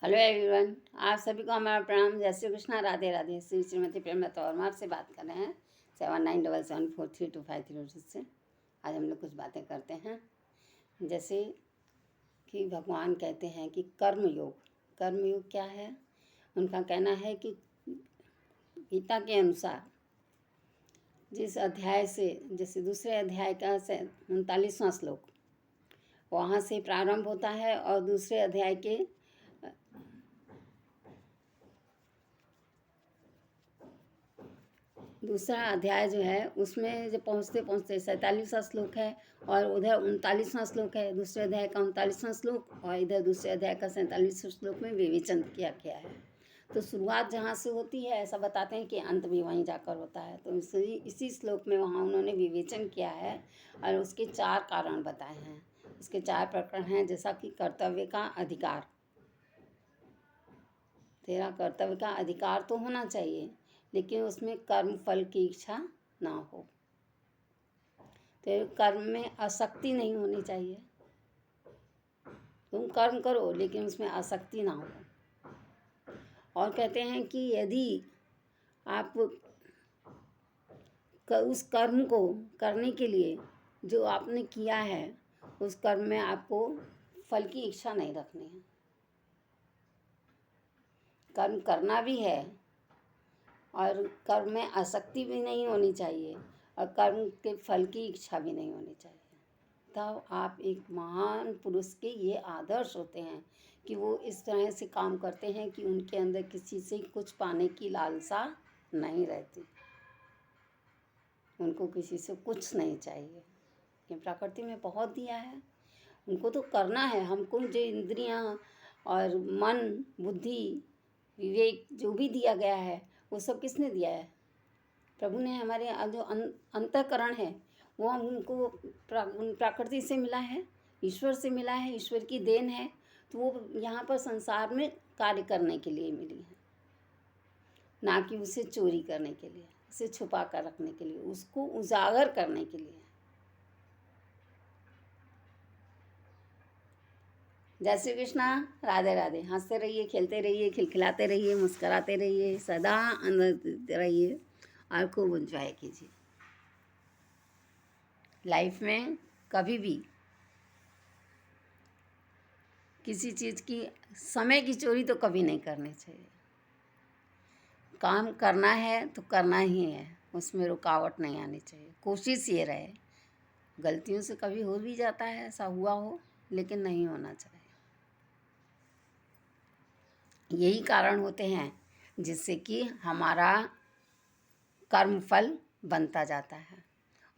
Hello everyone, आप सभी को हमारा प्रणाम। जय श्री कृष्णा, राधे राधे। श्री श्रीमती प्रेमलता वर्मा आपसे बात कर रहे हैं 7977432530 से। आज हम लोग कुछ बातें करते हैं। जैसे कि भगवान कहते हैं कि कर्मयोग क्या है। उनका कहना है कि गीता के अनुसार जिस अध्याय से, जैसे दूसरे अध्याय का 39वां श्लोक वहाँ से प्रारंभ होता है और दूसरे अध्याय के दूसरा अध्याय जो है उसमें जो पहुँचते 47वां श्लोक है और उधर 39वां श्लोक है। दूसरे अध्याय का 39वां श्लोक और इधर दूसरे अध्याय का 47वां श्लोक में विवेचन किया गया है। तो शुरुआत जहाँ से होती है ऐसा बताते हैं कि अंत भी वहीं जाकर होता है। तो इसी श्लोक में वहाँ उन्होंने विवेचन किया है और उसके 4 कारण बताए हैं। उसके 4 प्रकरण हैं, जैसा कि कर्तव्य का अधिकार। तेरा कर्तव्य का अधिकार तो होना चाहिए, लेकिन उसमें कर्म फल की इच्छा ना हो। तो कर्म में आसक्ति नहीं होनी चाहिए। तुम कर्म करो लेकिन उसमें आसक्ति ना हो। और कहते हैं कि यदि आप उस कर्म को करने के लिए जो आपने किया है उस कर्म में आपको फल की इच्छा नहीं रखनी है। कर्म करना भी है और कर्म में आसक्ति भी नहीं होनी चाहिए और कर्म के फल की इच्छा भी नहीं होनी चाहिए। तब आप एक महान पुरुष के ये आदर्श होते हैं कि वो इस तरह से काम करते हैं कि उनके अंदर किसी से कुछ पाने की लालसा नहीं रहती। उनको किसी से कुछ नहीं चाहिए कि प्रकृति में बहुत दिया है, उनको तो करना है। हमको जो इंद्रियां और मन, बुद्धि, विवेक जो भी दिया गया है वो सब किसने दिया है? प्रभु ने। हमारे जो अंतःकरण है वो हमको प्रकृति से मिला है, ईश्वर से मिला है, ईश्वर की देन है। तो वो यहाँ पर संसार में कार्य करने के लिए मिली है, ना कि उसे चोरी करने के लिए, उसे छुपा कर रखने के लिए, उसको उजागर करने के लिए। जय श्री कृष्णा, राधे राधे। हंसते रहिए, खेलते रहिए, खिलखिलाते रहिए, मुस्कराते रहिए, सदा आनंदित रहिए और खूब एंजॉय कीजिए। लाइफ में कभी भी किसी चीज़ की समय की चोरी तो कभी नहीं करनी चाहिए। काम करना है तो करना ही है, उसमें रुकावट नहीं आनी चाहिए। कोशिश ये रहे, गलतियों से कभी हो भी जाता है, ऐसा हुआ हो, लेकिन नहीं होना चाहिए। यही कारण होते हैं जिससे कि हमारा कर्मफल बनता जाता है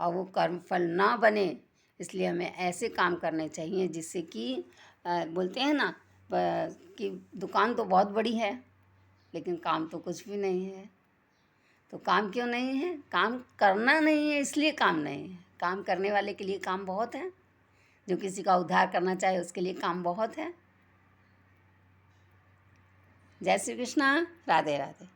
और वो कर्मफल ना बने, इसलिए हमें ऐसे काम करने चाहिए जिससे कि बोलते हैं ना कि दुकान तो बहुत बड़ी है लेकिन काम तो कुछ भी नहीं है। तो काम क्यों नहीं है? काम करना नहीं है, इसलिए काम नहीं है। काम करने वाले के लिए काम बहुत है। जो किसी का उद्धार करना चाहे उसके लिए काम बहुत है। जय श्री कृष्णा, राधे राधे।